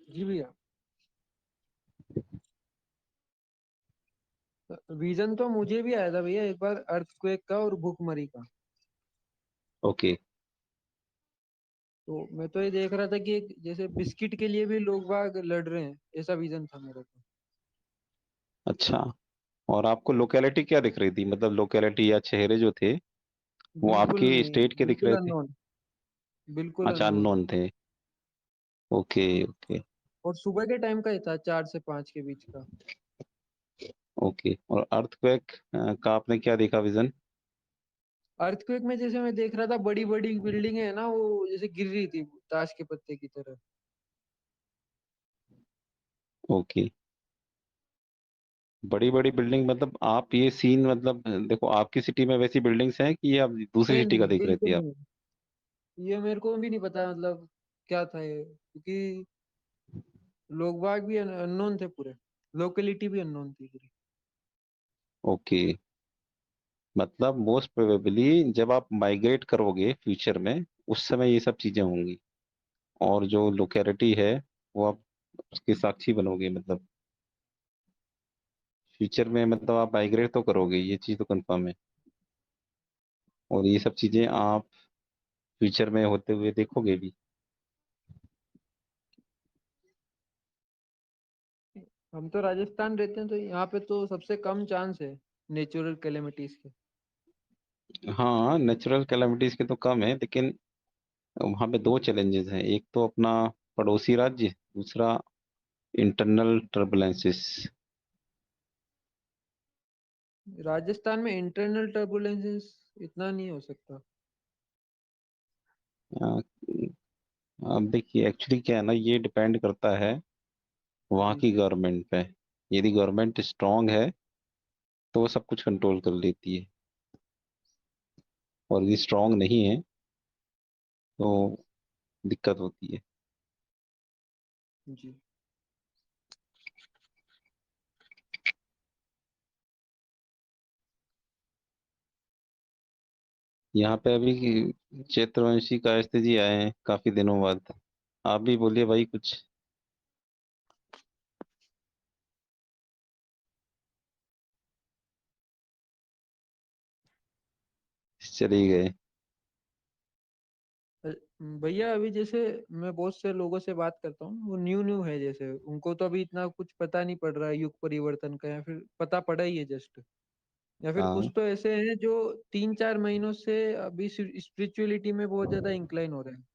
जी भैया। विजन तो मुझे भी आया था भैया एक बार, अर्थक्वेक का और भूखमरी का। ओके। तो मैं तो ये देख रहा था कि एक जैसे बिस्किट के लिए भी लोग बाग लड़ रहे हैं, ऐसा विजन था मेरा तो। अच्छा, और आपको लोकेलिटी क्या दिख रही थी, मतलब लोकेलिटी या चेहरे जो थे वो बिल्कुल आपके नहीं, स्टेट के दिख बिल्कुल रहे थे? अननोन। बिल्कुल अच्छा, अननोन। अननोन थे। Okay okay. और सुबह के टाइम का ही था, 4 से 5 के बीच का। ओके, और अर्थक्वेक का आपने क्या देखा विजन? अर्थक्वेक में जैसे मैं देख रहा था, बड़ी बड़ी बिल्डिंग है ना, वो जैसे गिर रही थी ताश के पत्ते की तरह। ओके, बड़ी बड़ी बिल्डिंग मतलब आप ये सीन, मतलब देखो आपकी सिटी में वैसी बिल्डिंग्स हैं कि ये आप दूसरी नहीं सिटी का नहीं, देख रहे थे बिल्कुल आप? नहीं। ये मेरे को भी नहीं पता मतलब क्या था ये, क्योंकि लोग बाग भी अननोन थे पूरे। लोकेलिटी भी अननोन थी पूरी। ओके, मतलब मोस्ट प्रोबेबली जब आप माइग्रेट करोगे फ्यूचर में, उस समय ये सब चीजें होंगी, और जो लोकेलिटी है वो आप उसके साक्षी बनोगे, मतलब फ्यूचर में, मतलब आप माइग्रेट तो करोगे, ये चीज तो कंफर्म है। और ये सब चीजें आप फ्यूचर में होते हुए देखोगे भी। हम तो राजस्थान रहते हैं, तो यहाँ पे तो सबसे कम चांस है नेचुरल कैलेमिटीज के। हाँ, नेचुरल कैलामिटीज के तो कम है, लेकिन वहाँ पे दो चैलेंजेस हैं, एक तो अपना पड़ोसी राज्य, दूसरा इंटरनल टर्बुलेंसेस। राजस्थान में इंटरनल टर्बुलेंसेस इतना नहीं हो सकता। अब देखिए एक्चुअली क्या है ना, ये डिपेंड करता है वहाँ जी। की गवर्नमेंट पे। यदि गवर्नमेंट स्ट्रांग है तो वो सब कुछ कंट्रोल कर लेती है, और यदि स्ट्रांग नहीं है तो दिक्कत होती है। जी। यहाँ पे अभी चैत्रवंशी कायस्थ जी आए हैं काफी दिनों बाद। आप भी बोलिए भाई कुछ। चले गए। अ, भैया अभी जैसे मैं बहुत से लोगों से बात करता हूँ, वो न्यू न्यू है, जैसे उनको तो अभी इतना कुछ पता नहीं पड़ रहा है युग परिवर्तन का, या फिर पता पड़ा ही है जस्ट। या फिर हाँ। कुछ तो ऐसे हैं जो 3-4 महीनों से अभी स्पिरिचुअलिटी में बहुत ज्यादा इंक्लाइन हो रहे हैं।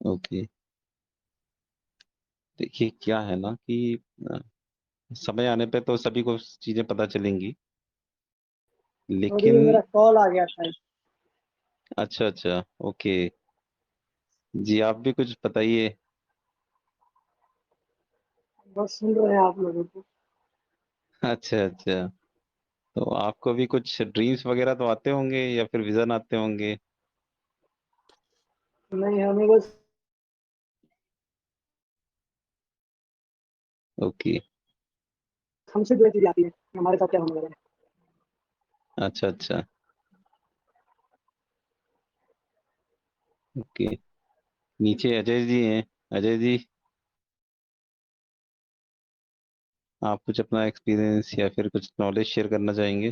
ओके, देखिए क्या है ना कि अ, समय आने पे तो सभी को चीजें पता चलेंगी, और ये लेकिन। मेरा कॉल आ गया था। अच्छा अच्छा। ओके, जी आप भी कुछ बताइए। बस सुन रहे हैं आप लोगों को। अच्छा अच्छा, तो आपको भी कुछ ड्रीम्स वगैरह तो आते होंगे या फिर विजन आते होंगे? नहीं, हमें बस ओके। हमसे जुड़ी चीजें आती है, हमारे साथ क्या होने वाला है। अच्छा अच्छा। ओके, नीचे अजय जी हैं। अजय जी, आप कुछ अपना एक्सपीरियंस या फिर कुछ नॉलेज शेयर करना चाहेंगे?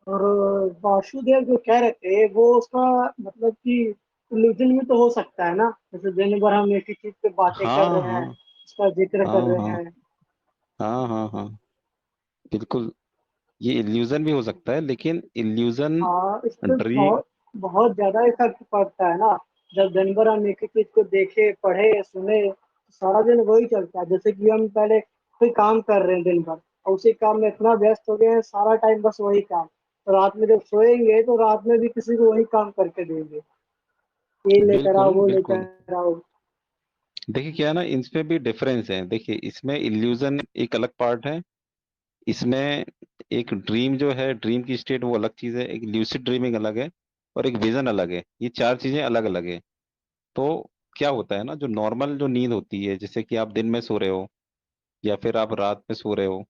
और वासुदेव जो कह रहे थे वो उसका मतलब कि इल्यूजन भी तो हो सकता है ना, जैसे दिन भर हम एक ही चीज पे बातें कर हाँ रहे हैं, हाँ उसका जिक्र कर हाँ रहे हाँ हैं। हाँ हाँ हाँ, बिल्कुल, ये इल्यूजन भी हो सकता है, लेकिन इल्यूजन हाँ, इस पे ड्रीम। बहुत बहुत ज्यादा इफेक्ट पड़ता है ना। जब दिन भर हम एक ही चीज को देखे पढ़े सुने तो सारा दिन वही चलता है, जैसे कि हम पहले कोई काम कर रहे हैं दिन भर और उसी काम में इतना व्यस्त हो गए हैं सारा टाइम बस वही काम, तो रात में जब सोएंगे तो रात में भी किसी को वही काम करके देंगे, ये लेकर आओ बिल्कुल वो बिल्कुल। लेकर आओ। देखिए क्या है ना, इसमें भी डिफरेंस है। देखिए इसमें इल्यूजन एक अलग पार्ट है, इसमें एक ड्रीम जो है, ड्रीम की स्टेट वो अलग चीज है, एक ल्यूसिड ड्रीमिंग अलग है, और एक विजन अलग है। ये चार चीजें अलग अलग है। तो क्या होता है ना, जो नॉर्मल जो नींद होती है, जैसे कि आप दिन में सो रहे हो या फिर आप रात में सो रहे हो,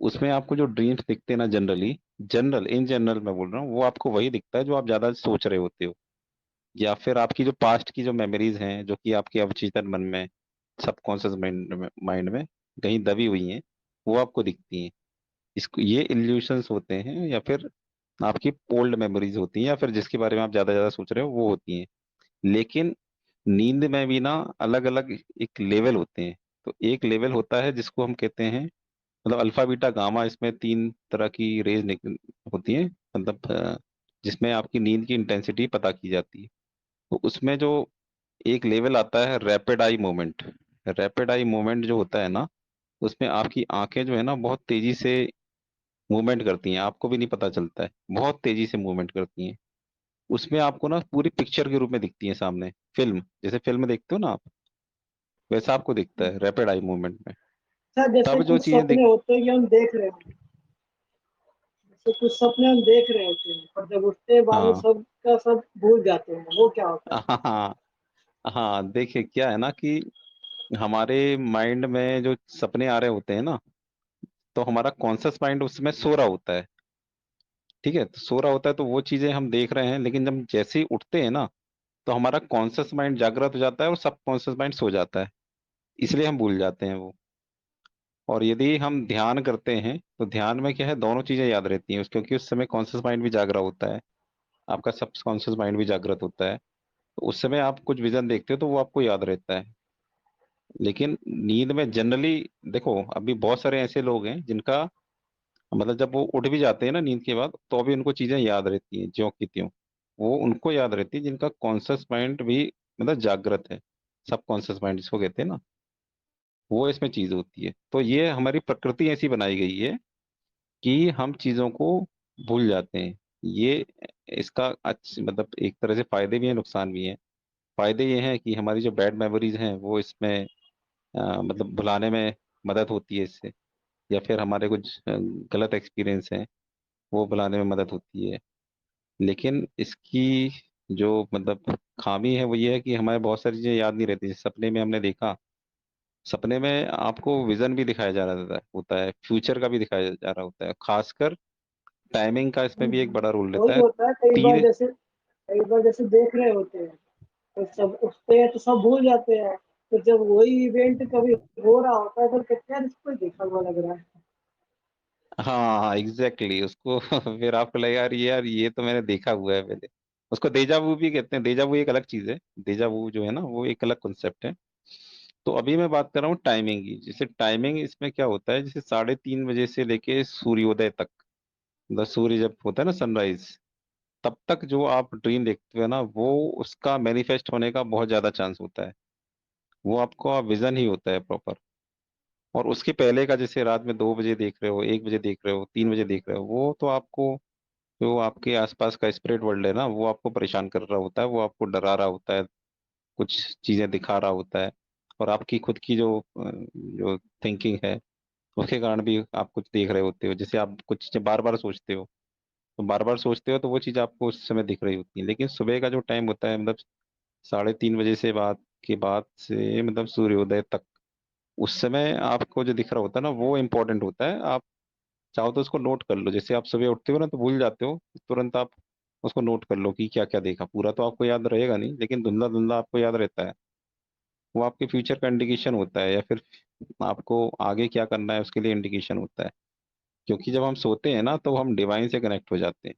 उसमें आपको जो ड्रीम्स दिखते हैं ना, इन जनरल मैं बोल रहा हूँ, वो आपको वही दिखता है जो आप ज्यादा सोच रहे होते हो, या फिर आपकी जो पास्ट की जो मेमोरीज हैं जो कि आपके अवचेतन मन में, सबकॉन्शियस माइंड में कहीं दबी हुई हैं, वो आपको दिखती हैं। इसको ये इल्यूशंस होते हैं, या फिर आपकी ओल्ड मेमोरीज होती हैं, या फिर जिसके बारे में आप ज्यादा ज्यादा सोच रहे हो वो होती हैं। लेकिन नींद में भी ना अलग अलग एक लेवल होते हैं। तो एक लेवल होता है जिसको हम कहते हैं, मतलब अल्फा बीटा गामा, इसमें तीन तरह की रेज होती हैं, मतलब जिसमें आपकी नींद की इंटेंसिटी पता की जाती है। तो उसमें जो एक लेवल आता है rapid eye movement. Rapid eye movement जो होता है ना, उसमें आपकी आंखें जो है ना बहुत तेजी से मूवमेंट करती हैं, आपको भी नहीं पता चलता है, बहुत तेजी से मूवमेंट करती हैं। उसमें आपको ना पूरी पिक्चर के रूप में दिखती है सामने, फिल्म जैसे फिल्म देखते हो ना आप, वैसा आपको दिखता है रैपिड आई मूवमेंट में। सर जैसे तब जो कुछ चीजें सपने होते हैं कि हम देख रहे हैं, जैसे कुछ सपने हम देख रहे होते हैं और जब उठते हैं बाद में हाँ सब का सब भूल जाते हैं, वो क्या होता है? हाँ हाँ, देखिए क्या है ना कि हमारे माइंड में जो सपने आ रहे होते हैं ना, तो हमारा कॉन्शियस माइंड उसमें सो रहा होता है। ठीक है, तो सो रहा होता है तो वो चीजें हम देख रहे हैं, लेकिन जब जैसे ही उठते हैं ना, तो हमारा कॉन्शियस माइंड जागृत हो जाता है और सब कॉन्शियस माइंड सो जाता है, इसलिए हम भूल जाते हैं वो। और यदि हम ध्यान करते हैं तो ध्यान में क्या है, दोनों चीजें याद रहती हैं क्योंकि उस समय कॉन्शियस माइंड भी जागरा होता है, आपका सब कॉन्शियस माइंड भी जागृत होता है। तो उस समय आप कुछ विजन देखते हो तो वो आपको याद रहता है। लेकिन नींद में जनरली, देखो अभी बहुत सारे ऐसे लोग हैं जिनका, मतलब जब वो उठ भी जाते हैं ना नींद के बाद, तो अभी उनको चीजें याद रहती हैं ज्यों की त्यों। वो उनको याद रहती है जिनका कॉन्शियस माइंड भी मतलब जागृत है, सब कॉन्शियस माइंड जिसको कहते हैं ना, वो इसमें चीज होती है। तो ये हमारी प्रकृति ऐसी बनाई गई है कि हम चीजों को भूल जाते हैं। ये इसका मतलब एक तरह से फायदे भी हैं, नुकसान भी हैं। फायदे ये हैं कि हमारी जो बैड मेमोरीज हैं वो इसमें मतलब भुलाने में मदद होती है इससे, या फिर हमारे कुछ गलत एक्सपीरियंस हैं वो भुलाने में मदद होती है। लेकिन इसकी जो मतलब खामी है वो ये है कि हमारे बहुत सारी चीजें याद नहीं रहती। जैसे सपने में हमने देखा, सपने में आपको विजन भी दिखाया जा रहा होता है, फ्यूचर का भी दिखाया जा रहा होता है, खासकर टाइमिंग का इसमें भी एक बड़ा रोल रहता वही है। होता है, कई बार तीन जैसे देख रहे होते हैं तो सब उठते हैं तो सब भूल जाते हैं। तो जब वही इवेंट कभी हो रहा होता है तो कहते हैं यार इसको देखा हुआ लग रहा है। हाँ एग्जैक्टली उसको फिर आपको लगेगा यार ये तो मैंने देखा हुआ है पहले। उसको देजा वू भी कहते हैं। देजा वू एक अलग चीज है, देजा वू जो है ना वो एक अलग कॉन्सेप्ट है। तो अभी मैं बात कर रहा हूँ टाइमिंग की। जैसे टाइमिंग इसमें क्या होता है, जैसे 3:30 बजे से लेके सूर्योदय तक, मतलब सूर्य जब होता है ना सनराइज, तब तक जो आप ड्रीम देखते हो ना, वो उसका मैनिफेस्ट होने का बहुत ज्यादा चांस होता है। वो आपका विजन ही होता है प्रॉपर। और उसके पहले का, जैसे रात में 2 बजे देख रहे हो, 1 बजे देख रहे हो, 3 बजे देख रहे हो, वो तो आपको, जो आपके आसपास का स्पिरिट वर्ल्ड है ना, वो आपको परेशान कर रहा होता है, वो आपको डरा रहा होता है, कुछ चीजें दिखा रहा होता है। और आपकी खुद की जो थिंकिंग है, उसके कारण भी आप कुछ देख रहे होते हो। जैसे आप कुछ चीजें बार बार सोचते हो, तो बार बार सोचते हो तो वो चीज आपको उस समय दिख रही होती है। लेकिन सुबह का जो टाइम होता है, मतलब 3:30 बजे से बाद से मतलब सूर्योदय तक, उस समय आपको जो दिख रहा होता है ना, वो इम्पोर्टेंट होता है। आप चाहो तो उसको नोट कर लो। जैसे आप सुबह उठते हो ना तो भूल जाते हो, तुरंत आप उसको नोट कर लो कि क्या क्या देखा। पूरा तो आपको याद रहेगा नहीं, लेकिन धुंधला धुंधला आपको याद रहता है। वो आपके फ्यूचर का इंडिकेशन होता है, या फिर आपको आगे क्या करना है उसके लिए इंडिकेशन होता है। क्योंकि जब हम सोते हैं ना तो हम डिवाइन से कनेक्ट हो जाते हैं,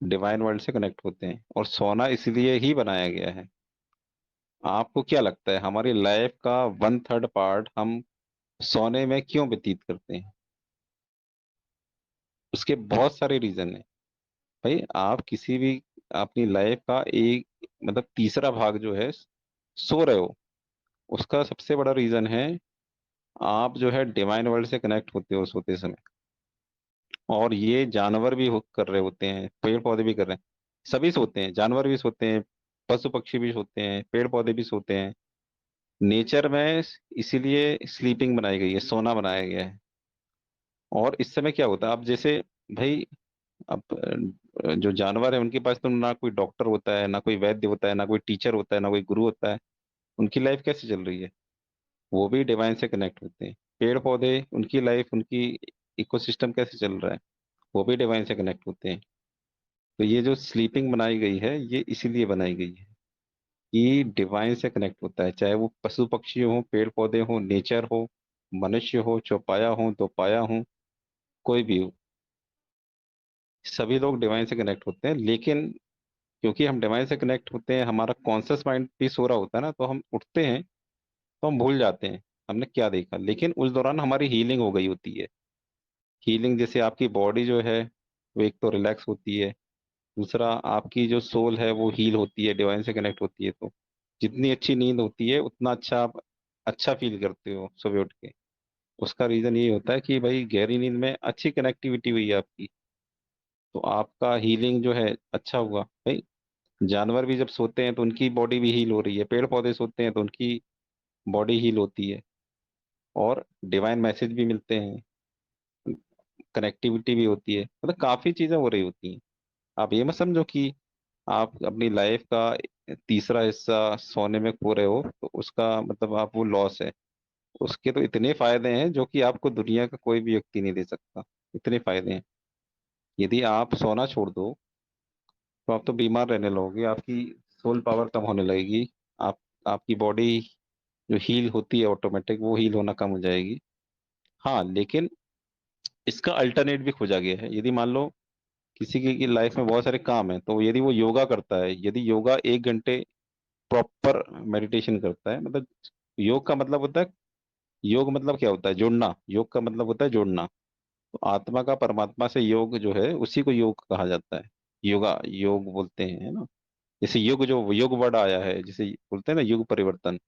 डिवाइन वर्ल्ड से कनेक्ट होते हैं। और सोना इसलिए ही बनाया गया है। आपको क्या लगता है हमारी लाइफ का 1/3 पार्ट हम सोने में क्यों व्यतीत करते हैं? उसके बहुत सारे रीजन है। भाई आप किसी भी अपनी लाइफ का एक मतलब तीसरा भाग जो है सो रहे हो, उसका सबसे बड़ा रीजन है आप जो है डिवाइन वर्ल्ड से कनेक्ट होते हो सोते समय। और ये जानवर भी कर रहे होते हैं, पेड़ पौधे भी कर रहे हैं, सभी सोते हैं, जानवर भी सोते हैं, पशु पक्षी भी सोते हैं, पेड़ पौधे भी सोते हैं। नेचर में इसीलिए स्लीपिंग बनाई गई है, सोना बनाया गया है। और इस समय क्या होता है, अब जैसे भाई, अब जो जानवर है उनके पास तो ना कोई डॉक्टर होता है, ना कोई वैद्य होता है, ना कोई टीचर होता है, ना कोई गुरु होता है। उनकी लाइफ कैसे चल रही है? वो भी डिवाइन से कनेक्ट होते हैं। पेड़ पौधे, उनकी लाइफ, उनकी इकोसिस्टम कैसे चल रहा है, वो भी डिवाइन से कनेक्ट होते हैं। तो ये जो स्लीपिंग बनाई गई है, ये इसीलिए बनाई गई है कि डिवाइन से कनेक्ट होता है, चाहे वो पशु पक्षी हो, पेड़ पौधे हो, नेचर हो, मनुष्य हो, चौपाया हो, दोपाया हो, कोई भी हो, सभी लोग डिवाइन से कनेक्ट होते हैं। लेकिन क्योंकि हम डिवाइन से कनेक्ट होते हैं, हमारा कॉन्शियस माइंड भी सो रहा होता है ना, तो हम उठते हैं तो हम भूल जाते हैं हमने क्या देखा, लेकिन उस दौरान हमारी हीलिंग हो गई होती है। हीलिंग जैसे आपकी बॉडी जो है वो एक तो रिलैक्स होती है, दूसरा आपकी जो सोल है वो हील होती है, डिवाइन से कनेक्ट होती है। तो जितनी अच्छी नींद होती है उतना अच्छा आप अच्छा फील करते हो सुबह उठ के। उसका रीजन ये होता है कि भाई गहरी नींद में अच्छी कनेक्टिविटी हुई है आपकी, तो आपका हीलिंग जो है अच्छा हुआ भाई। जानवर भी जब सोते हैं तो उनकी बॉडी भी हील हो रही है, पेड़ पौधे सोते हैं तो उनकी बॉडी हील होती है, और डिवाइन मैसेज भी मिलते हैं, कनेक्टिविटी भी होती है, मतलब काफी चीजें हो रही होती हैं। आप ये मत समझो कि आप अपनी लाइफ का तीसरा हिस्सा सोने में खो रहे हो तो उसका मतलब आप वो लॉस है। उसके तो इतने फायदे हैं जो कि आपको दुनिया का कोई भी व्यक्ति नहीं दे सकता। इतने फायदे हैं। यदि आप सोना छोड़ दो तो आप तो बीमार रहने लगोगे, आपकी सोल पावर कम होने लगेगी, आप आपकी बॉडी जो हील होती है ऑटोमेटिक, वो हील होना कम हो जाएगी। हाँ, लेकिन इसका अल्टरनेट भी खोजा गया है। यदि मान लो किसी की लाइफ में बहुत सारे काम है, तो यदि वो योगा करता है, यदि योगा 1 घंटे प्रॉपर मेडिटेशन करता है, मतलब योग का मतलब होता है, योग मतलब क्या होता है, जुड़ना, योग का मतलब होता है जुड़ना। तो आत्मा का परमात्मा से योग जो है उसी को योग कहा जाता है। योगा योग बोलते हैं, है ना। जैसे युग, जो योग वर्ड आया है, जिसे बोलते हैं ना युग परिवर्तन,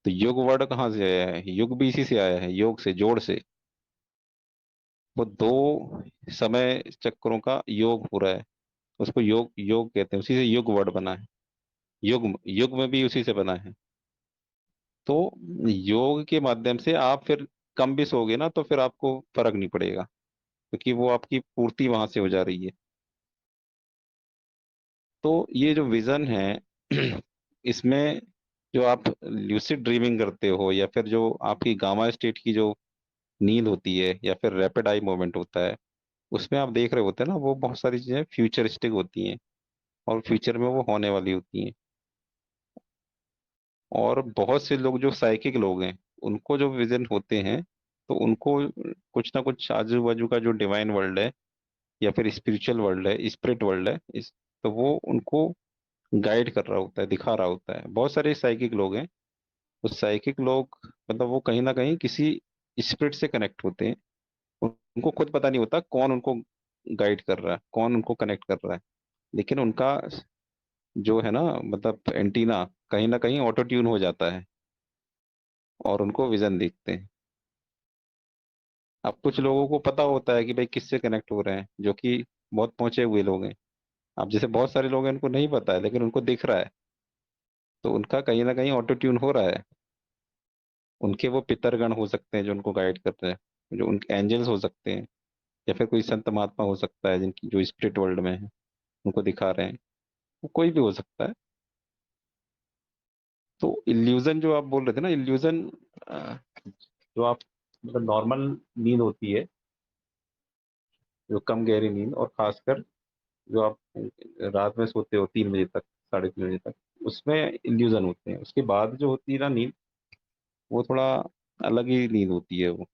तो युग वर्ड कहाँ से आया है, युग भी इसी से आया है, योग से, जोड़ से। वो दो समय चक्रों का योग हो रहा है, उसको योग योग कहते हैं, उसी से युग वर्ड बना है। युग युग में भी उसी से बना है। तो योग के माध्यम से आप फिर कम भी सोगे ना तो फिर आपको फर्क नहीं पड़ेगा, क्योंकि वो आपकी पूर्ति वहां से हो जा रही है। तो ये जो विजन है इसमें जो आप ल्यूसिड ड्रीमिंग करते हो, या फिर जो आपकी गामा स्टेट की जो नींद होती है, या फिर रैपिड आई मूवमेंट होता है, उसमें आप देख रहे होते हैं ना, वो बहुत सारी चीजें फ्यूचरिस्टिक होती हैं और फ्यूचर में वो होने वाली होती हैं। और बहुत से लोग जो साइकिक लोग हैं, उनको जो विजन होते हैं, तो उनको कुछ ना कुछ आजू बाजू का जो डिवाइन वर्ल्ड है, या फिर स्पिरिचुअल वर्ल्ड है, स्पिरिट वर्ल्ड है, इस तो वो उनको गाइड कर रहा होता है, दिखा रहा होता है। बहुत सारे साइकिक लोग हैं, तो साइकिक लोग मतलब वो कहीं ना कहीं किसी स्पिरिट से कनेक्ट होते हैं। उनको खुद पता नहीं होता कौन उनको गाइड कर रहा है, कौन उनको कनेक्ट कर रहा है, लेकिन उनका जो है ना, मतलब एंटीना कहीं ना कहीं ऑटो ट्यून हो जाता है और उनको विजन दिखते हैं। अब कुछ लोगों को पता होता है कि भाई किससे कनेक्ट हो रहे हैं, जो कि बहुत पहुंचे हुए लोग हैं। अब जैसे बहुत सारे लोग हैं उनको नहीं पता है, लेकिन उनको दिख रहा है, तो उनका कहीं ना कहीं ऑटो ट्यून हो रहा है। उनके वो पितरगण हो सकते हैं जो उनको गाइड कर रहे हैं, जो उनके एंजल्स हो सकते हैं, या फिर कोई संत महात्मा हो सकता है जिनकी जो स्पिरिट वर्ल्ड में है, उनको दिखा रहे हैं। वो कोई भी हो सकता है। तो इल्यूजन जो आप बोल रहे थे ना, इल्यूजन जो आप मतलब नॉर्मल नींद होती है, जो कम गहरी नींद, और खासकर जो आप रात में सोते हो 3 बजे तक, 3:30 बजे तक, उसमें इल्यूजन होते हैं। उसके बाद जो होती है ना नींद, वो थोड़ा अलग ही नींद होती है वो,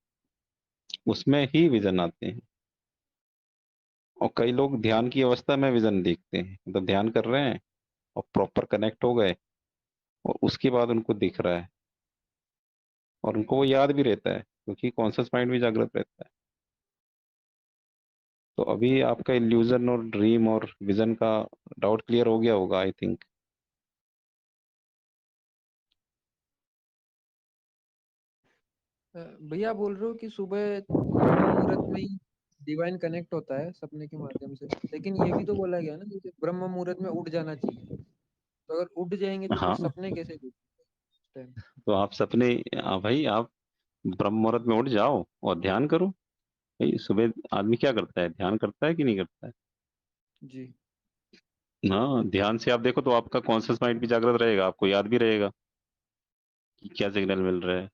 उसमें ही विजन आते हैं। और कई लोग ध्यान की अवस्था में विजन देखते हैं, मतलब ध्यान कर रहे हैं और प्रॉपर कनेक्ट हो गए, और उसके बाद उनको दिख रहा है, और उनको वो याद भी रहता है क्योंकि कॉन्शियस माइंड भी जागृत रहता है। तो अभी आपका इल्यूजन और ड्रीम और विजन का डाउट क्लियर हो गया होगा, आई थिंक। भैया बोल रहे हो कि सुबह ब्रह्म मुहूर्त में ही डिवाइन कनेक्ट होता है सपने के माध्यम से, लेकिन ये भी तो बोला गया ना जैसे ब्रह्म मुहूर्त में उठ जाना चाहिए। तो अगर उठ जाएंगे तो फिर हाँ, सपने कैसे देखेंगे उस टाइम? तो आप सपने, हाँ भाई, आप ब्रह्म मुहूर्त में उठ जाओ और ध्यान करो। भाई सुबह आदमी क्या करता है, ध्यान करता है कि नहीं करता है। जी। हाँ, ध्यान से आप देखो तो आपका कॉन्शियस माइंड भी जागृत रहेगा, आपको याद भी रहेगा कि क्या सिग्नल मिल रहा है।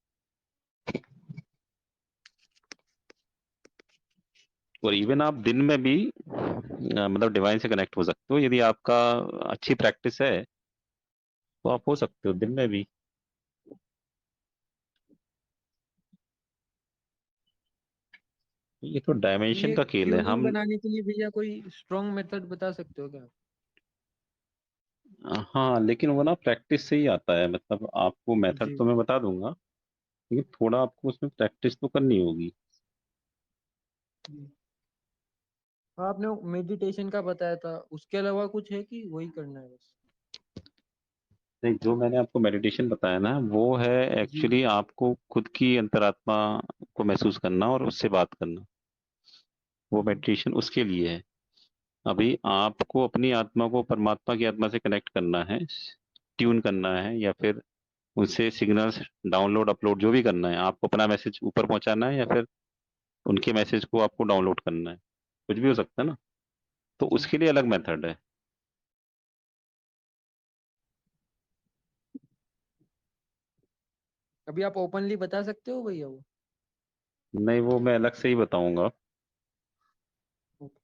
और इवन आप दिन में भी मतलब डिवाइन से कनेक्ट हो सकते हो, यदि आपका अच्छी प्रैक्टिस है तो आप हो सकते हो दिन में भी। ये तो तो डायमेंशन ये का खेल है। ट्यूनिंग हम बनाने के लिए भैया कोई स्ट्रॉन्ग मेथड बता सकते हो क्या? हाँ, लेकिन वो ना प्रैक्टिस से ही आता है। मतलब आपको मेथड जी। तो मैं बता दूंगा, लेकिन थोड़ा आपको उसमें प्रैक्टिस तो करनी होगी। जी। आपने मेडिटेशन का बताया था, उसके अलावा कुछ है कि वही करना है बस? नहीं, जो मैंने आपको मेडिटेशन बताया ना, वो है जी। एक्चुअली आपको खुद की अंतरात्मा को महसूस करना और उससे बात करना। वो जी। मेडिटेशन उसके लिए है। अभी आपको अपनी आत्मा को परमात्मा की आत्मा से कनेक्ट करना है, ट्यून करना है, या फिर उनसे सिग्नल्स डाउनलोड अपलोड जो भी करना है, आपको अपना मैसेज ऊपर पहुंचाना है या फिर उनके मैसेज को आपको डाउनलोड करना है, कुछ भी हो सकता है ना। तो जी। उसके लिए अलग मेथड है। अभी आप ओपनली बता सकते हो भैया वो? नहीं, वो मैं अलग से ही बताऊंगा। ओके।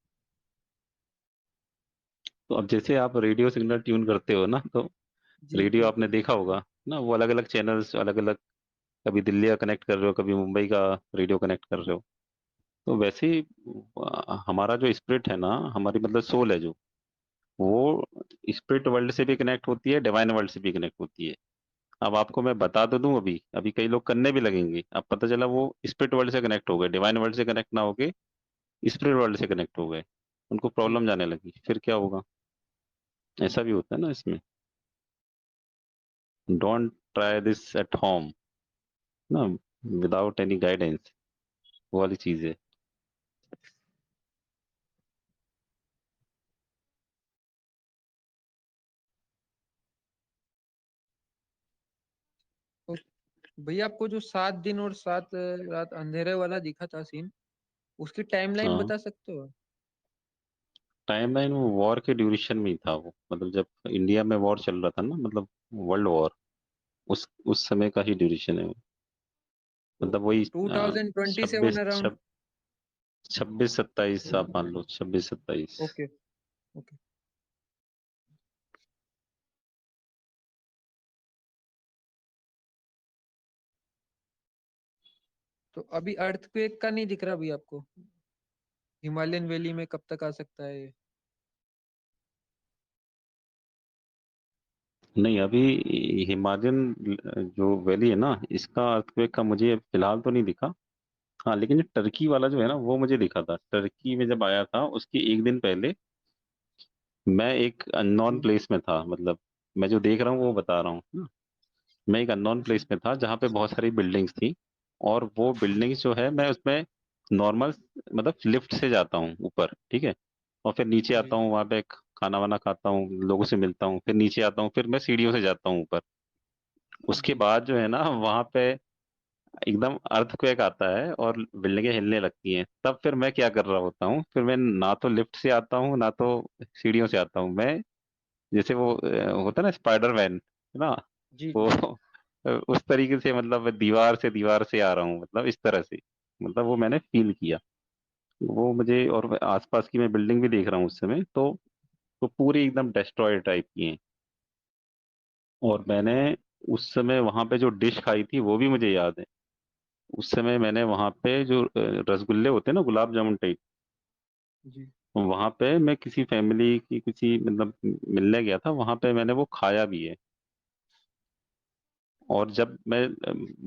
तो अब जैसे आप रेडियो सिग्नल ट्यून करते हो ना, तो जी रेडियो जी। आपने देखा होगा ना, वो अलग अलग चैनल्स, अलग अलग, कभी दिल्ली का कनेक्ट कर रहे हो, कभी मुंबई का रेडियो कनेक्ट कर रहे हो। तो वैसे ही हमारा जो स्पिरिट है ना, हमारी मतलब सोल है जो, वो स्पिरिट वर्ल्ड से भी कनेक्ट होती है, डिवाइन वर्ल्ड से भी कनेक्ट होती है। अब आपको मैं बता तो दूं, अभी अभी कई लोग करने भी लगेंगे। अब पता चला वो स्पिरिट वर्ल्ड से कनेक्ट हो गए, डिवाइन वर्ल्ड से कनेक्ट ना होके स्पिरिट वर्ल्ड से कनेक्ट हो गए, उनको जी। प्रॉब्लम जाने लगी, फिर क्या होगा? ऐसा भी होता है ना इसमें। Don't try this at home ना, विदाउट एनी गाइडेंस, वो वाली चीज है। तो भैया आपको जो 7 दिन और 7 रात अंधेरे वाला दिखा था सीन, उसकी टाइमलाइन हाँ, बता सकते हो? टाइमलाइन वो वॉर के ड्यूरेशन में ही था। वो मतलब जब इंडिया में वॉर चल रहा था ना, मतलब वर्ल्ड वॉर, उस समय का ही ड्यूरेशन है वो। तो मतलब वही 2027 छब्बीस अराउंड? 26 27 आप मान लो, 26 27। ओके। ओके। तो अभी अर्थक्वेक का नहीं दिख रहा भैया आपको? हिमालयन वैली में कब तक आ सकता है ये? नहीं, अभी हिमालयन जो वैली है ना, इसका अर्थक्वेक का मुझे फिलहाल तो नहीं दिखा। हाँ, लेकिन ये टर्की वाला जो है ना, वो मुझे दिखा था। टर्की में जब आया था उसके एक दिन पहले मैं एक अननोन जी। प्लेस में था। मतलब मैं जो देख रहा हूँ वो बता रहा हूँ ना। मैं एक अननोन जी। प्लेस में था जहाँ पे बहुत सारी बिल्डिंग्स थी, और वो बिल्डिंग्स जो है, मैं उसमें नॉर्मल मतलब लिफ्ट से जाता हूँ ऊपर, ठीक है, और फिर नीचे आता जी। हूँ, वहाँ पे खाना वाना खाता हूँ, लोगों से मिलता हूँ, फिर नीचे आता हूँ, फिर मैं सीढ़ियों से जाता हूँ ऊपर। उसके जी। बाद जो है ना, वहाँ पे एकदम अर्थक्वेक आता है और बिल्डिंगें हिलने लगती हैं। तब फिर मैं क्या कर रहा होता हूँ, फिर मैं ना तो लिफ्ट से आता हूँ ना तो सीढ़ियों से आता हूँ। मैं जैसे वो होता है ना स्पाइडरमैन, है ना, जी। वो जी। उस तरीके से, मतलब दीवार से आ रहा हूँ, मतलब इस तरह से। मतलब वो मैंने फील किया वो मुझे। और आसपास की मैं बिल्डिंग भी देख रहा हूँ उस समय, तो पूरी एकदम डिस्ट्रॉयड टाइप की हैं। और मैंने उस समय वहां पे जो डिश खाई थी वो भी मुझे याद है। उस समय मैंने वहां पे जो रसगुल्ले होते हैं ना, गुलाब जामुन टाइप, जी। वहां पे मैं किसी फैमिली की किसी मतलब मिलने गया था, वहां पे मैंने वो खाया भी है। और जब मैं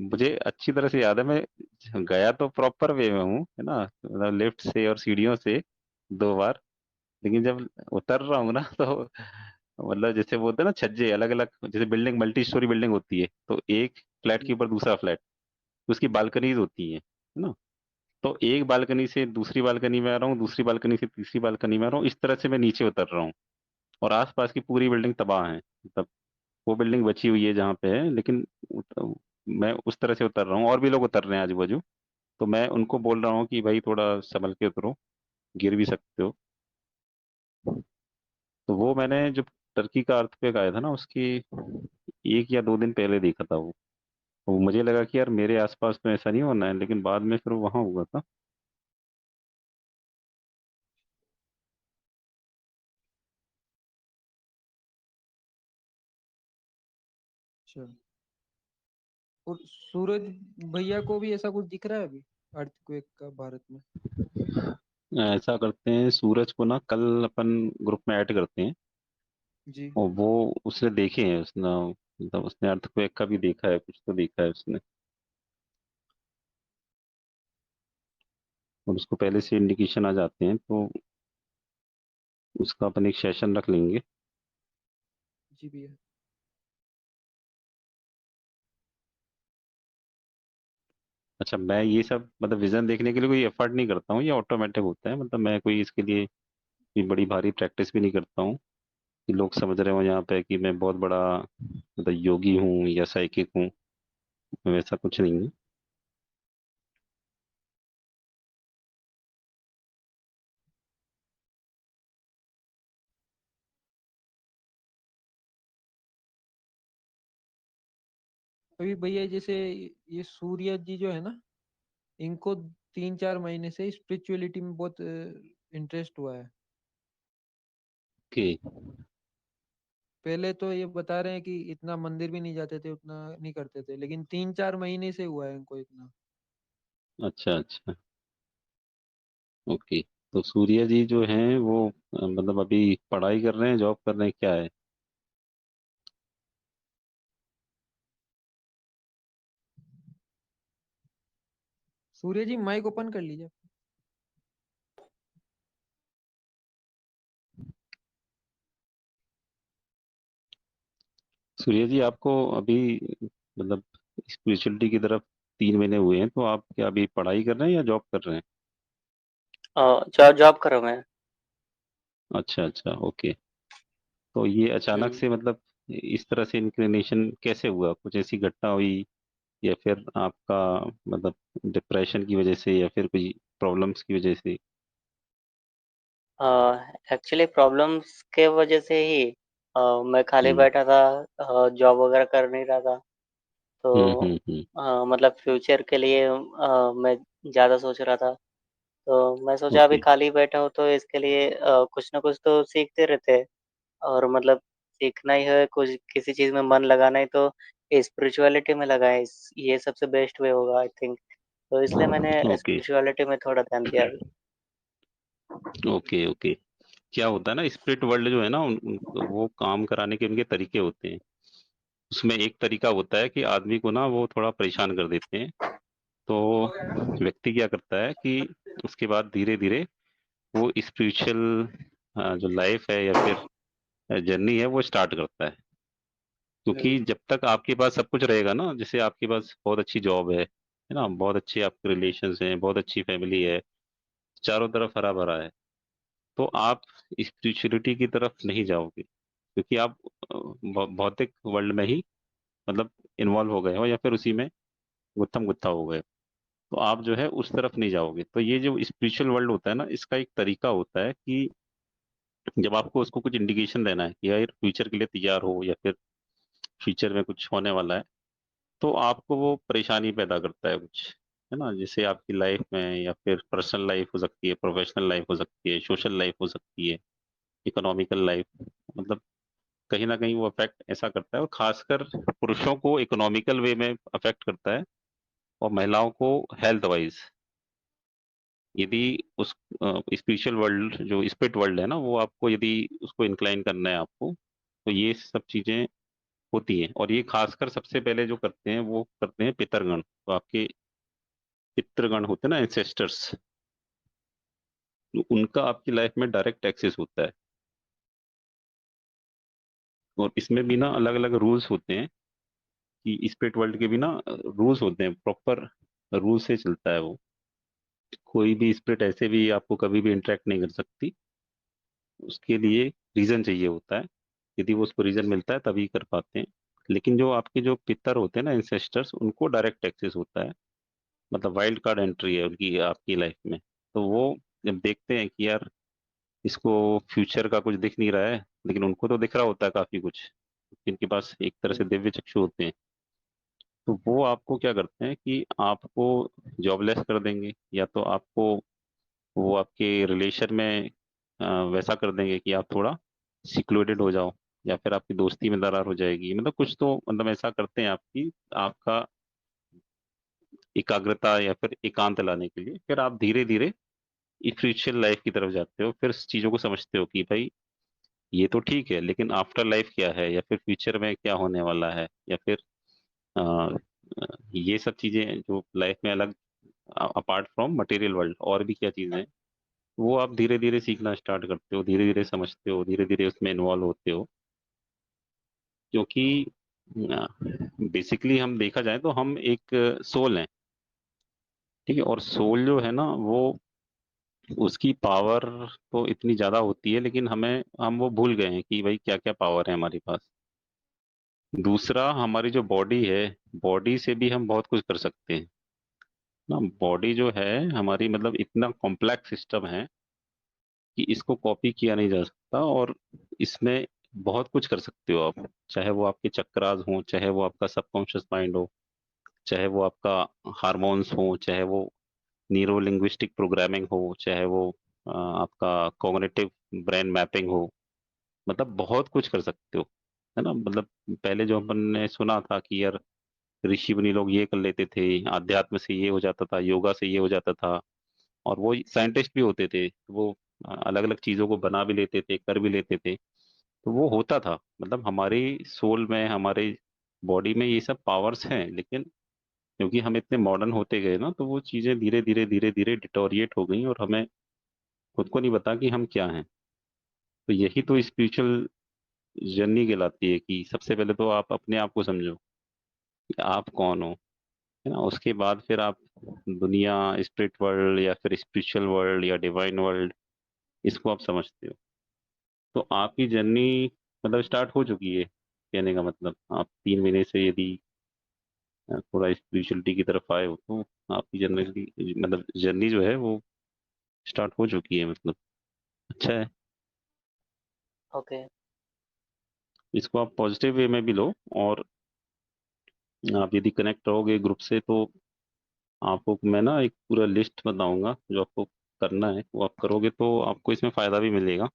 मुझे अच्छी तरह से याद है, मैं गया तो प्रॉपर वे में हूँ, है ना, मतलब लिफ्ट से और सीढ़ियों से 2 बार। लेकिन जब उतर रहा हूँ ना, तो मतलब जैसे वो होता है ना छज्जे अलग अलग, जैसे बिल्डिंग मल्टी स्टोरी बिल्डिंग होती है, तो एक फ्लैट के जी। ऊपर दूसरा फ्लैट, उसकी बालकनीज होती है ना। तो एक बालकनी से दूसरी बालकनी में आ रहा हूँ, दूसरी बालकनी से तीसरी बालकनी में आ रहा हूँ, इस तरह से मैं नीचे उतर रहा हूँ। और आसपास की पूरी बिल्डिंग तबाह है, मतलब वो बिल्डिंग बची हुई है जहाँ पे है, लेकिन मैं उस तरह से उतर रहा हूँ, और भी लोग उतर रहे हैं आजू बाजू। तो मैं उनको बोल रहा हूँ कि भाई थोड़ा संभल के उतरो, गिर भी सकते हो। तो वो मैंने जब टर्की का अर्थक्वेक आया था ना, उसकी 1 या 2 दिन पहले देखा था वो मुझे लगा कि यार मेरे आसपास तो ऐसा नहीं होना है, लेकिन बाद में फिर वहां हुआ था। अच्छा। और सूरज भैया को भी ऐसा कुछ दिख रहा है अभी अर्थक्वेक का भारत में? ऐसा करते हैं, सूरज को ना कल अपन ग्रुप में ऐड करते हैं। जी। और वो उसने देखे हैं, उसने मतलब उसने अर्थक्वेक का भी देखा है, कुछ तो देखा है उसने। और उसको पहले से इंडिकेशन आ जाते हैं, तो उसका अपन एक सेशन रख लेंगे। जी भैया। अच्छा, मैं ये सब मतलब विजन देखने के लिए कोई एफर्ट नहीं करता हूँ, ये ऑटोमेटिक होता है। मतलब मैं कोई इसके लिए कोई बड़ी भारी प्रैक्टिस भी नहीं करता हूँ कि लोग समझ रहे हो यहाँ पे कि मैं बहुत बड़ा मतलब योगी हूँ या साइकिक हूँ। वैसा कुछ नहीं है। अभी भैया जैसे ये सूर्य जी जो है ना, इनको 3-4 महीने से स्पिरिचुअलिटी में बहुत इंटरेस्ट हुआ है। कि पहले तो ये बता रहे हैं कि इतना मंदिर भी नहीं जाते थे, उतना नहीं करते थे, लेकिन 3-4 महीने से हुआ है इनको इतना। अच्छा अच्छा, ओके। तो सूर्य जी जो हैं वो मतलब अभी पढ़ाई कर रहे हैं, जॉब कर रहे हैं, क्या है? सूर्य जी माइक ओपन कर लीजिए। सूर्य जी, आपको अभी मतलब स्पिरिचुअलिटी की तरफ 3 महीने हुए हैं, तो आप क्या अभी पढ़ाई कर रहे हैं या जॉब कर रहे हैं? जॉब जॉब कर रहा हूँ मैं। अच्छा अच्छा, ओके। तो ये अचानक हम्म। से मतलब इस तरह से इंक्लिनेशन कैसे हुआ? कुछ ऐसी घटना हुई या फिर आपका मतलब डिप्रेशन की वजह से या फिर कोई प्रॉब्लम्स की वजह से? एक्चुअली प्रॉब्लम्स के वजह से ही मैं खाली हम्म बैठा था, जॉब वगैरह कर नहीं रहा था। तो हम्म। मतलब फ्यूचर के लिए मैं ज़्यादा सोच रहा था। तो मैं सोचा अभी ओके खाली बैठा हूँ तो इसके लिए कुछ ना कुछ तो सीखते रहते हैं। और मतलब सीखना ही है, कुछ किसी चीज़ में मन लगाना है तो स्पिरिचुअलिटी में लगाए, ये सबसे बेस्ट वे होगा आई थिंक। तो इसलिए मैंने ओके स्पिरिचुअलिटी में थोड़ा ध्यान दिया अभी। Okay okay. क्या होता है ना, स्पिरिट वर्ल्ड जो है ना, वो काम कराने के उनके तरीके होते हैं। उसमें एक तरीका होता है कि आदमी को ना वो थोड़ा परेशान कर देते हैं। तो व्यक्ति क्या करता है कि उसके बाद धीरे धीरे वो स्पिरिचुअल जो लाइफ है या फिर जर्नी है वो स्टार्ट करता है। क्योंकि जब तक आपके पास सब कुछ रहेगा ना, जैसे आपके पास बहुत अच्छी जॉब है ना, बहुत अच्छे आपके रिलेशंस हैं, बहुत अच्छी फैमिली है, चारों तरफ हरा भरा है, तो आप स्पिरिचुअलिटी की तरफ नहीं जाओगे, क्योंकि आप भौतिक वर्ल्ड में ही मतलब इन्वॉल्व हो गए हो या फिर उसी में गुत्थम गुत्था हो गए, तो आप जो है उस तरफ नहीं जाओगे। तो ये जो स्पिरिचुअल वर्ल्ड होता है ना, इसका एक तरीका होता है कि जब आपको उसको कुछ इंडिकेशन देना है कि यार फ्यूचर के लिए तैयार हो या फिर फ्यूचर में कुछ होने वाला है, तो आपको वो परेशानी पैदा करता है कुछ, है ना। जैसे आपकी लाइफ में या फिर पर्सनल लाइफ हो सकती है, प्रोफेशनल लाइफ हो सकती है, सोशल लाइफ हो सकती है, इकोनॉमिकल लाइफ, मतलब कहीं ना कहीं वो अफेक्ट ऐसा करता है। और खासकर पुरुषों को इकोनॉमिकल वे में अफेक्ट करता है और महिलाओं को हेल्थ वाइज। यदि उस स्पिरिचुअल वर्ल्ड जो स्पिरिट वर्ल्ड है ना, वो आपको यदि उसको इंक्लाइन करना है आपको, तो ये सब चीजें होती हैं। और ये खासकर सबसे पहले जो करते हैं वो करते हैं पितरगण। तो आपके पितृगण होते हैं ना, एंसेस्टर्स, उनका आपकी लाइफ में डायरेक्ट एक्सेस होता है। और इसमें भी ना अलग अलग रूल्स होते हैं कि स्पिरिट वर्ल्ड के भी ना रूल्स होते हैं, प्रॉपर रूल से चलता है वो। कोई भी स्पिरिट ऐसे भी आपको कभी भी इंटरेक्ट नहीं कर सकती, उसके लिए रीजन चाहिए होता है। यदि वो उसको रीजन मिलता है तभी कर पाते हैं। लेकिन जो आपके जो पितर होते हैं ना, एंसेस्टर्स, उनको डायरेक्ट एक्सेस होता है, मतलब वाइल्ड कार्ड एंट्री है उनकी आपकी लाइफ में। तो वो जब देखते हैं कि यार इसको फ्यूचर का कुछ दिख नहीं रहा है, लेकिन उनको तो दिख रहा होता है काफी कुछ, इनके पास एक तरह से दिव्य चक्षु होते हैं, तो वो आपको क्या करते हैं कि आपको जॉबलेस कर देंगे, या तो आपको वो आपके रिलेशन में वैसा कर देंगे कि आप थोड़ा सिक्लूडेड हो जाओ, या फिर आपकी दोस्ती में दरार हो जाएगी, मतलब कुछ तो मतलब ऐसा करते हैं आपकी आपका एकाग्रता या फिर एकांत लाने के लिए, फिर आप धीरे धीरे स्पिरिचुअल लाइफ की तरफ जाते हो, फिर चीजों को समझते हो कि भाई ये तो ठीक है, लेकिन आफ्टर लाइफ क्या है, या फिर फ्यूचर में क्या होने वाला है, या फिर अ, ये सब चीजें जो लाइफ में अलग, अपार्ट फ्रॉम मटेरियल वर्ल्ड और भी क्या चीजें हैं, वो आप धीरे धीरे सीखना स्टार्ट करते हो, धीरे धीरे समझते हो, धीरे धीरे उसमें इन्वॉल्व होते हो। क्योंकि बेसिकली हम देखा जाए तो हम एक सोल हैं, ठीक है, और सोल जो है ना वो उसकी पावर तो इतनी ज्यादा होती है, लेकिन हम वो भूल गए हैं कि भाई क्या क्या पावर है हमारे पास। दूसरा, हमारी जो बॉडी है, बॉडी से भी हम बहुत कुछ कर सकते हैं ना। बॉडी जो है हमारी, मतलब इतना कॉम्प्लेक्स सिस्टम है कि इसको कॉपी किया नहीं जा सकता, और इसमें बहुत कुछ कर सकते हो आप। चाहे वो आपके चक्रास हो, चाहे वो आपका सबकॉन्शियस माइंड हो, चाहे वो आपका हार्मोन्स हो, चाहे वो न्यूरो लिंग्विस्टिक प्रोग्रामिंग हो, चाहे वो आपका कॉग्निटिव ब्रेन मैपिंग हो, मतलब बहुत कुछ कर सकते हो, है ना। मतलब पहले जो अपन ने सुना था कि यार ऋषि मुनि लोग ये कर लेते थे, आध्यात्म से ये हो जाता था, योगा से ये हो जाता था, और वो साइंटिस्ट भी होते थे, वो अलग अलग चीजों को बना भी लेते थे, कर भी लेते थे, तो वो होता था। मतलब हमारी सोल में, हमारे बॉडी में ये सब पावर्स हैं, लेकिन क्योंकि हम इतने मॉडर्न होते गए ना, तो वो चीजें धीरे धीरे डिटोरिएट हो गई, और हमें खुद को नहीं पता कि हम क्या हैं। तो यही तो स्पिरिचुअल जर्नी कहलाती है कि सबसे पहले तो आप अपने आप को समझो कि आप कौन हो, है ना। उसके बाद फिर आप दुनिया, स्पिरिट वर्ल्ड या फिर स्पिरिचुअल वर्ल्ड या डिवाइन वर्ल्ड, इसको आप समझते हो। तो आपकी जर्नी मतलब स्टार्ट हो चुकी है, कहने का मतलब आप 3 महीने से यदि थोड़ा स्पिरिचुअलिटी की तरफ आए हो, तो आपकी जर्नी, मतलब जर्नी जो है वो स्टार्ट हो चुकी है, मतलब अच्छा है। ओके। इसको आप पॉजिटिव वे में भी लो, और आप यदि कनेक्ट रहोगे ग्रुप से, तो आपको मैं ना एक पूरा लिस्ट बताऊंगा जो आपको करना है, वो आप करोगे तो आपको इसमें फायदा भी मिलेगा।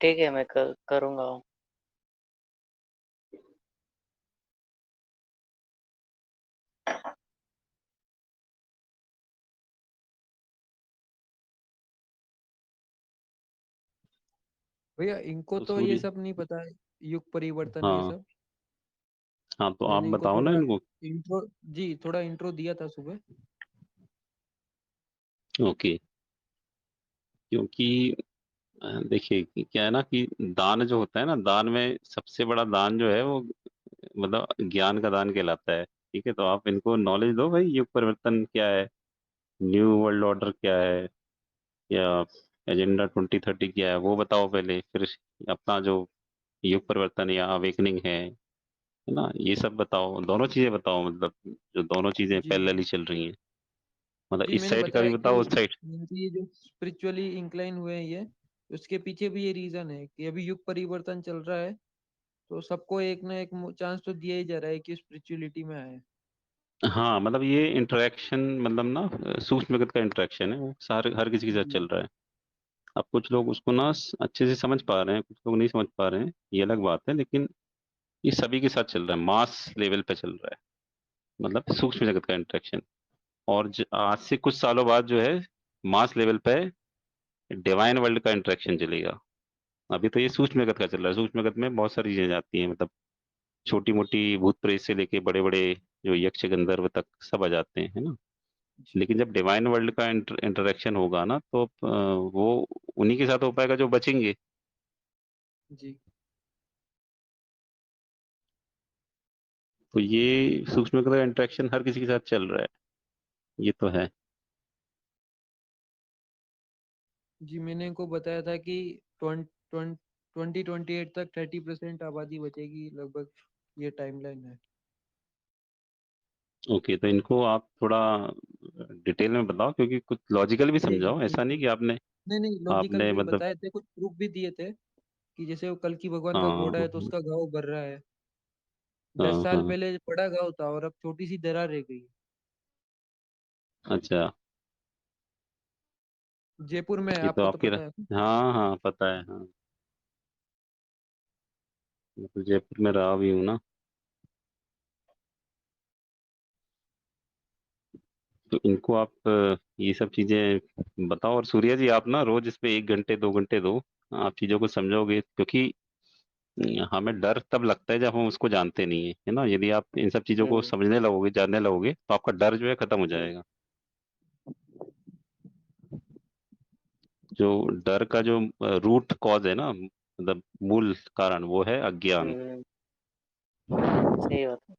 ठीक है, मैं करूँगा। भैया इनको तो तो ये सूर्य, सब नहीं पता है, युग परिवर्तन ये हाँ सब। हाँ, तो आप मैंने इनको बताओ ना थोड़ा इनको। इंट्रो, जी थोड़ा इंट्रो दिया था सुबह। ओके। क्योंकि देखिए कि क्या है ना कि दान जो होता है ना, दान में सबसे बड़ा दान जो है वो मतलब ज्ञान का दान कहलाता है। ठीक है, तो आप इनको नॉलेज दो भाई, युग परिवर्तन क्या है, न्यू वर्ल्ड ऑर्डर क्या है, या एजेंडा 2030 क्या है, वो बताओ पहले, फिर अपना जो युग परिवर्तन या अवेकनिंग है ना, ये सब बताओ, दोनों चीजें बताओ, मतलब जो दोनों चीजें जी जी। पैरेलली चल रही हैं, मतलब जी इस मैंने साइड का भी बताया कि बताओ, उस साइड। ये जो स्पिरिचुअली इंक्लाइन हुए हैं ये, उसके पीछे भी ये रीजन है कि अभी युग परिवर्तन चल रहा है, तो सबको एक ना एक चांस तो दिया ही जा रहा है कि स्पिरिचुअलिटी में आए। हाँ, मतलब ये इंटरेक्शन, मतलब ना सूक्ष्म जगत का इंटरेक्शन है, वो हर किसी के साथ जी चल रहा है। अब कुछ लोग उसको ना अच्छे से समझ पा रहे हैं, कुछ लोग नहीं समझ पा रहे हैं, ये अलग बात है, लेकिन ये सभी के साथ चल रहा है, मास लेवल पे चल रहा है, मतलब सूक्ष्म जगत का इंटरेक्शन। और आज से कुछ सालों बाद जो है मास लेवल पे डिवाइन वर्ल्ड का इंटरेक्शन चलेगा। अभी तो ये सूक्ष्म जगत का चल रहा है, सूक्ष्म जगत में बहुत सारी चीजें जाती हैं, मतलब छोटी मोटी भूत प्रेत से लेके बड़े बड़े जो यक्ष गंधर्व तक सब आ जाते हैं, है ना। जी लेकिन जब डिवाइन वर्ल्ड का इंटरेक्शन होगा ना, तो वो उन्हीं के साथ हो पाएगा जो बचेंगे। जी। तो ये सूक्ष्म का इंटरेक्शन हर किसी के साथ चल रहा है, ये तो है। जी मैंने इनको बताया था कि 2028 तक 30% आबादी बचेगी लगभग, ये टाइमलाइन है। ओके, तो इनको आप थोड़ा डिटेल में बताओ, क्योंकि कुछ लॉजिकल भी जी जी समझाओ, ऐसा नहीं बिल्कुल। कि आपने नहीं नहीं, लॉजिकल आपने भी मतलब। बताए थे, कुछ प्रूफ भी दिए थे कि जैसे वो कल की भगवान का हाँ घोड़ा है तो हाँ उसका घाव भर रहा है। दस हाँ साल हाँ, पहले बड़ा घाव था और अब छोटी सी दरार रह गई है। अच्छा। जयपुर में है, ये तो आपको तो आपकी पता है। हाँ हाँ, पता है, हाँ। मैं तो जयपुर में रहा भी हूँ ना, तो इनको आप ये सब चीजें बताओ। और सूर्या जी आप ना रोज इस पे 1 घंटे 2 घंटे दो, आप चीजों को समझोगे, क्योंकि हमें डर तब लगता है जब हम उसको जानते नहीं है ना। यदि आप इन सब चीजों को हम्म समझने लगोगे, जानने लगोगे, तो आपका डर जो है खत्म हो हम्म जाएगा। जो डर का जो रूट कॉज है ना, मतलब मूल कारण, वो है अज्ञान। हम्म, सही बात है।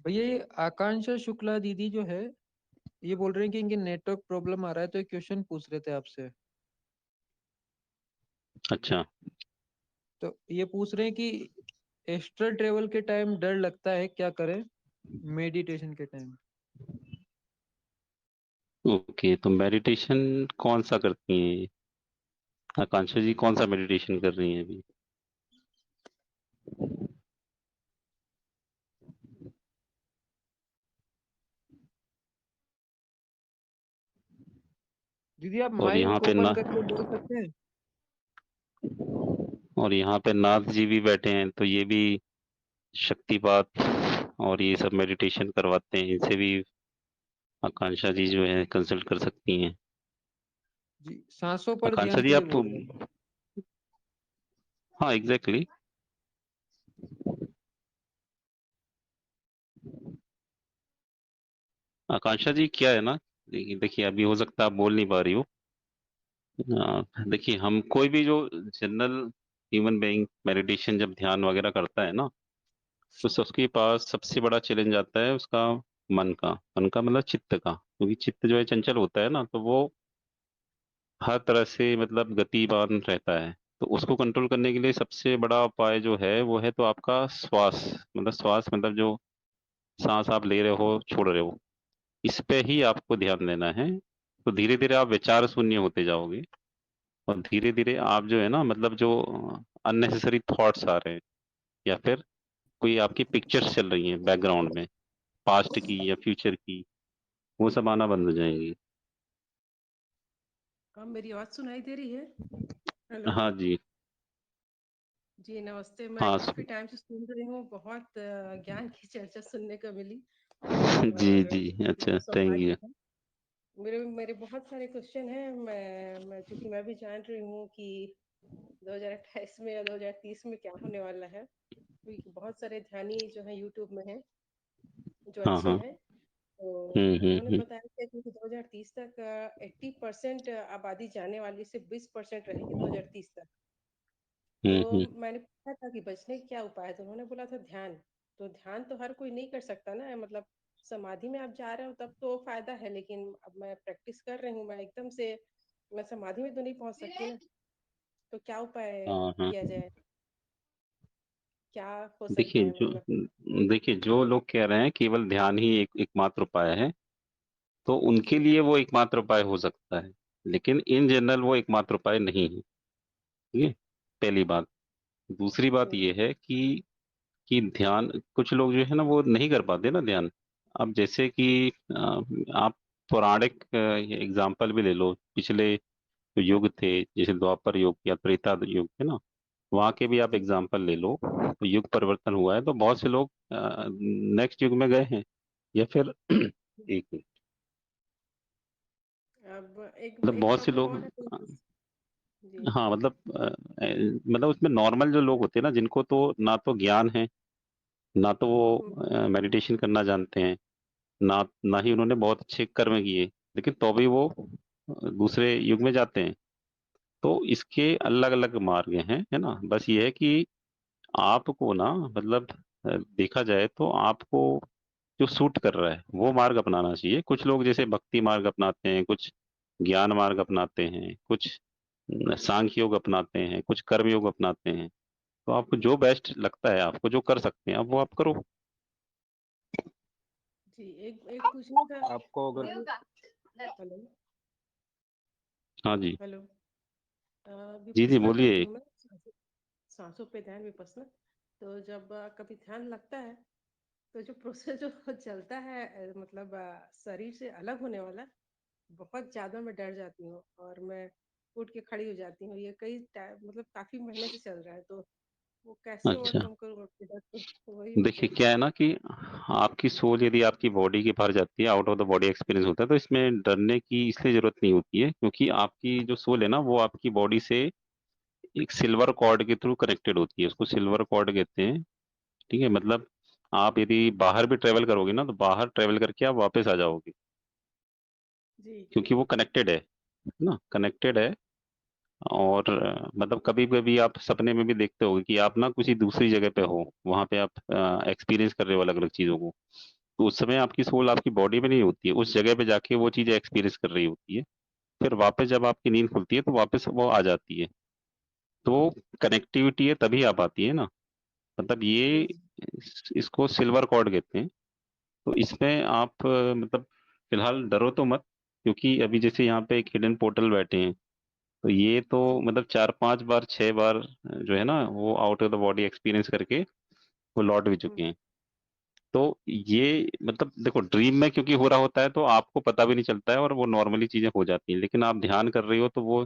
भैया ये आकांक्षा शुक्ला दीदी जो है, ये बोल रहे हैं कि इनके नेटवर्क प्रॉब्लम आ रहा है, तो एक क्वेश्चन पूछ रहे थे आपसे। अच्छा। तो ये पूछ रहे हैं कि एस्ट्रल ट्रेवल के टाइम डर लगता है, क्या करें मेडिटेशन के टाइम। ओके, तो मेडिटेशन कौन सा करती हैं आकांक्षा जी? कौन सा मेडिटेशन कर रही हैं अभी? दीदी आप और यहाँ माइक पे ओपन ना, करके बोल सकते हैं। और यहाँ पे नाथ जी भी बैठे हैं, तो ये भी शक्तिपात और ये सब मेडिटेशन करवाते हैं। इनसे भी आकांक्षा जी जो है कंसल्ट कर सकती हैं। जी, सांसों पर आकांक्षा ध्यान जी के लिए आप, बोल रहे हैं। हाँ एग्जैक्टली। आकांक्षा जी क्या है ना, देखिए देखिए, अभी हो सकता है आप बोल नहीं पा रही हो। देखिए, हम कोई भी जो जनरल ह्यूमन बीइंग मेडिटेशन जब ध्यान वगैरह करता है ना, तो उसके पास सबसे बड़ा चैलेंज आता है उसका मन का मतलब चित्त का, क्योंकि चित्त जो है चंचल होता है ना, तो वो हर तरह से मतलब गतिमान रहता है। तो उसको कंट्रोल करने के लिए सबसे बड़ा उपाय जो है वो है तो आपका श्वास मतलब जो सांस आप ले रहे हो छोड़ रहे हो, इस पे ही आपको ध्यान देना है। तो धीरे धीरे आप विचार शून्य होते जाओगे, और धीरे धीरे आप जो है ना, मतलब जो अननेसेसरी थॉट्स आ रहे हैं, या फिर कोई आपकी पिक्चर्स चल रही हैं बैकग्राउंड में, पास्ट की या फ्यूचर की, वो सब आना बंद हो जाएंगी। हाँ, मेरी आवाज सुनाई दे रही है? हेलो। हाँ जी। जी नमस्ते। मैं हाँ काफी टाइम से सुन रही हूँ, बहुत ज्ञान की चर्चा सुनने को मिली जी और जी, अच्छा, मुझे थैंक सौभाग्य यू। है। मेरे मेरे बहुत सारे क्वेश्चन हैं। मैं चूंकि मैं भी जान रही हूँ कि 2028 में या 2030 में क्या होने वाला है, क्योंकि बहुत सारे ध्यानी जो है यूट्यूब में हैं जो हाँ अच्छे हाँ। हैं। तो हम्म। उन्होंने बताया कि क्योंकि 2030 तक 80% आबादी जाने वाली, सिर्फ 20% रहेगी 2030 तक। तो हम्म। मैंने पूछा था कि बचने के क्या उपाय है, तो उन्होंने बोला था ध्यान। तो ध्यान तो हर कोई नहीं कर सकता ना, मतलब समाधि में आप जा रहे हो तब तो फायदा है, लेकिन अब मैं प्रैक्टिस कर रही हूँ, मैं एकदम से मैं समाधि में तो नहीं पहुंच सकती ना। तो क्या उपाय हाँ हाँ। किया जाए, क्या हो सकता देखिए है जो मतलब? देखिए जो लोग कह रहे हैं केवल ध्यान ही एक एकमात्र उपाय है, तो उनके जी लिए वो एकमात्र उपाय हो सकता है, लेकिन इन जनरल वो एकमात्र उपाय नहीं है। ठीक है, पहली बात। दूसरी बात हम्म ये है कि ध्यान, कुछ लोग जो है ना वो नहीं कर पाते ना ध्यान। अब जैसे कि आप पौराणिक एग्जाम्पल भी ले लो, पिछले जो युग थे, जैसे द्वापर युग या त्रेता युग है ना, वहाँ के भी आप जी जी। एग्जाम्पल ले लो, तो युग परिवर्तन हुआ है, तो बहुत से लोग नेक्स्ट युग में गए हैं, या फिर एक मिनट, अब एक मतलब एक बहुत से टॉपिक लोग, और है जी। हाँ मतलब मतलब उसमें नॉर्मल जो लोग होते हैं ना, जिनको तो ना तो ज्ञान है, ना तो हम्म वो मेडिटेशन करना जानते हैं, ना ना ही उन्होंने बहुत अच्छे कर्म किए, लेकिन तो भी वो दूसरे युग में जाते हैं। तो इसके अलग अलग मार्ग हैं, है ना। बस ये है कि आपको ना, मतलब देखा जाए तो आपको जो सूट कर रहा है वो मार्ग अपनाना चाहिए। कुछ लोग जैसे भक्ति मार्ग अपनाते हैं, कुछ ज्ञान मार्ग अपनाते हैं, कुछ सांख्य योग अपनाते हैं, कुछ कर्म योग अपनाते हैं। तो आपको जो बेस्ट लगता है, आपको जो कर सकते हैं आप, वो आप करो। जी। एक एक पूछना था। आपको अगर अभी हेलो हाँ जी। हेलो। जी जी, विपश्यना करती बोलिए। हूँ मैं, सांसों पे ध्यान विपश्यना। तो जब कभी ध्यान लगता है तो जो प्रोसेस जो चलता है मतलब शरीर से अलग होने वाला, बहुत ज्यादा मैं डर जाती हूँ और मैं उठ के खड़ी हो जाती हूँ। ये कई मतलब काफी महीने से चल रहा है, तो वो कैसे अच्छा, ओवरकम करूँ अपने डर को, वही मैं देखिए सोच क्या रही है हूँ। ना कि आपकी सोल यदि आपकी बॉडी के बाहर जाती है, out of the body experience होता है, तो इसमें डरने की इसलिए जरूरत नहीं होती है, क्योंकि आपकी जो सोल है ना वो आपकी बॉडी से एक सिल्वर कॉर्ड के थ्रू कनेक्टेड होती है। उसको सिल्वर कॉर्ड कहते हैं। ठीक है, मतलब आप यदि बाहर भी ट्रेवल करोगे ना, तो बाहर ट्रेवल करके आप वापस आ जाओगे, जी। क्योंकि वो कनेक्टेड है ना, कनेक्टेड है। और मतलब कभी कभी आप सपने में भी देखते होगे कि आप ना किसी दूसरी जगह पे हो, वहां पे आप एक्सपीरियंस कर रहे हो अलग अलग चीजों को। तो उस समय आपकी सोल आपकी बॉडी में नहीं होती है, उस जगह पे जाके वो चीजें एक्सपीरियंस कर रही होती है। फिर वापस जब आपकी नींद खुलती है तो वापस वो आ जाती है। तो कनेक्टिविटी है तभी आ पाती है ना, मतलब ये जी। जी। इसको सिल्वर कॉर्ड कहते हैं। तो इसमें आप मतलब फिलहाल डरो तो मत, क्योंकि अभी जैसे यहाँ पे एक हिडन पोर्टल बैठे हैं, तो ये तो जी। मतलब 4-5 बार 6 बार जो है ना वो out of the body experience करके वो लौट भी चुके हैं। तो ये मतलब देखो, ड्रीम में क्योंकि हो रहा होता है तो आपको पता भी नहीं चलता है और वो नॉर्मली चीजें हो जाती हैं, लेकिन आप ध्यान कर रही हो तो वो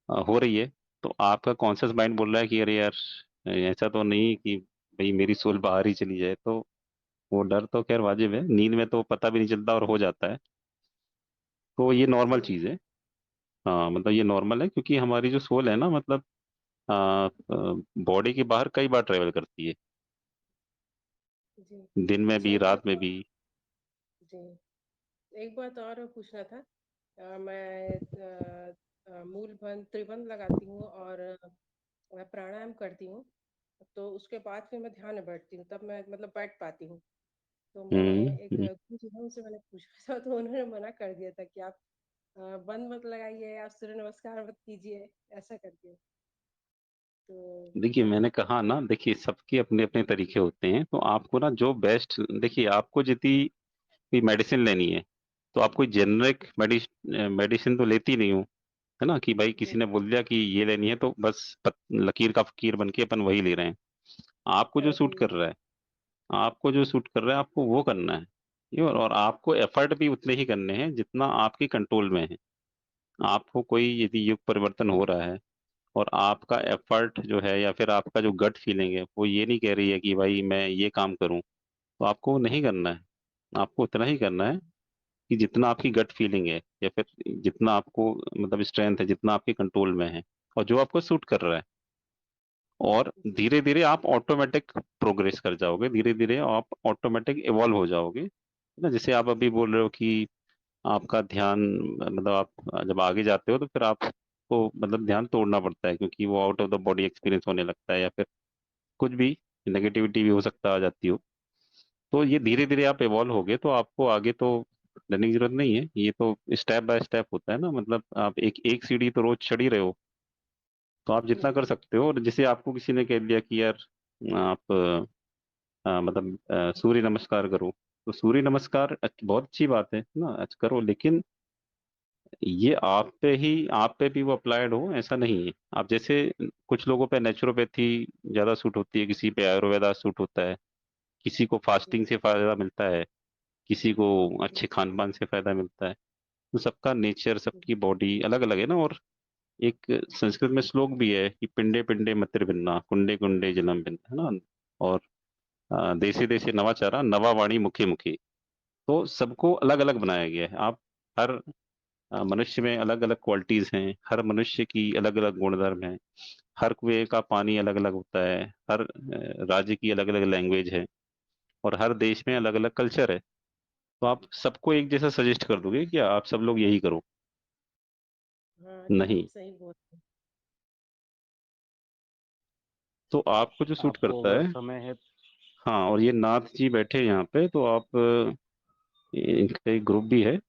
हो रही है। तो आपका कॉन्शियस माइंड बोल रहा है कि अरे यार, ऐसा तो नहीं कि भाई मेरी सोल बाहर ही चली जाए। तो वो डर तो खैर वाजिब है, नींद में तो पता भी नहीं चलता और हो जाता है। तो ये नॉर्मल जी। चीज है। हाँ, मतलब ये नॉर्मल है, क्योंकि हमारी जो सोल है ना, मतलब बॉडी के बाहर कई बार ट्रेवल करती है, जी। दिन में अच्छा, भी एक रात बात में और। भी। जी। एक बात और पूछना था। मैं मूल बंध त्रिबंध लगाती हूँ और मैं प्राणायाम करती हूँ, तो उसके बाद फिर मैं ध्यान में बैठती हूँ, तब मैं मतलब बैठ पाती हूँ। तो मैंने एक हम्म। गुरु जी हैं, उनसे मैंने पूछा था, तो उन्होंने मना कर दिया था कि आप बंद मत लगाइए, आप सूर्य नमस्कार मत कीजिए, ऐसा करके। तो देखिए मैंने कहा ना, देखिए सबके अपने अपने तरीके होते हैं, तो आपको ना जो बेस्ट, देखिए आपको यदि कोई मेडिसिन लेनी है तो आप कोई जेनरिक मेडिसिन तो लेती नहीं हो, है ना, कि भाई किसी जी। ने बोल दिया कि ये लेनी है तो बस लकीर का फकीर बन के अपन वही ले रहे हैं। आपको जो हाँ सूट जी। कर रहा है, आपको जो सूट कर रहा है आपको वो करना है। ये और आपको एफर्ट भी उतने ही करने हैं जितना आपके कंट्रोल में है। आपको कोई यदि युग परिवर्तन हो रहा है और आपका एफर्ट जो है या फिर आपका जो गट फीलिंग है वो ये नहीं कह रही है कि भाई मैं ये काम करूं, तो आपको वो नहीं करना है। आपको उतना ही करना है कि जितना आपकी गट फीलिंग है या फिर जितना आपको मतलब स्ट्रेंथ है, जितना आपके कंट्रोल में है और जो आपको सूट कर रहा है। और जी। धीरे धीरे आप ऑटोमेटिक प्रोग्रेस कर जाओगे, धीरे धीरे आप ऑटोमेटिक इवॉल्व हो जाओगे, है ना। जैसे आप अभी बोल रहे हो कि आपका ध्यान, मतलब आप जब आगे जाते हो तो फिर आपको मतलब ध्यान तोड़ना पड़ता है, क्योंकि वो out of the body experience होने लगता है या फिर कुछ भी नेगेटिविटी भी हो सकता आ जाती हो। तो ये धीरे धीरे आप इवॉल्व होगे तो आपको आगे तो डरने की जरूरत नहीं है। ये तो स्टेप बाय स्टेप होता है ना, मतलब आप एक एक सीढ़ी तो रोज चढ़ ही रहे हो, तो आप जी। जितना कर सकते हो। और जैसे आपको किसी ने कह दिया कि यार आप मतलब सूर्य नमस्कार करो, तो सूर्य नमस्कार बहुत अच्छी बात है ना, करो, लेकिन ये आप पे भी वो अप्लाइड हो ऐसा नहीं है। आप जैसे कुछ लोगों पे नेचुरोपैथी ज्यादा सूट होती है, किसी पे आयुर्वेदा सूट होता है, किसी को फास्टिंग जी। से फायदा मिलता है, किसी को जी। अच्छे खान पान से फायदा मिलता है। तो सबका नेचर, सबकी बॉडी अलग अलग है ना। और एक संस्कृत में श्लोक भी है कि पिंडे पिंडे मतिर भिन्ना कुंडे कुंडे जलम भिन्न, है ना। और देशे देशे नवाचारा नवा वाणी मुखे मुखे। तो सबको अलग अलग बनाया गया है। आप हर मनुष्य में अलग अलग क्वालिटीज हैं, हर मनुष्य की अलग अलग गुणधर्म हैं, हर कुएं का पानी अलग अलग होता है, हर राज्य की अलग अलग लैंग्वेज है, और हर देश में अलग अलग कल्चर है। तो आप सबको एक जैसा सजेस्ट कर दोगे कि आप सब लोग यही करो? हाँ, एकदम नहीं। सही बोल रहे हैं। तो आपको जो सूट आपको करता अगर है। समय है। हाँ, और ये नाथ जी बैठे हैं यहाँ पे, तो आप इनका एक ग्रुप भी है,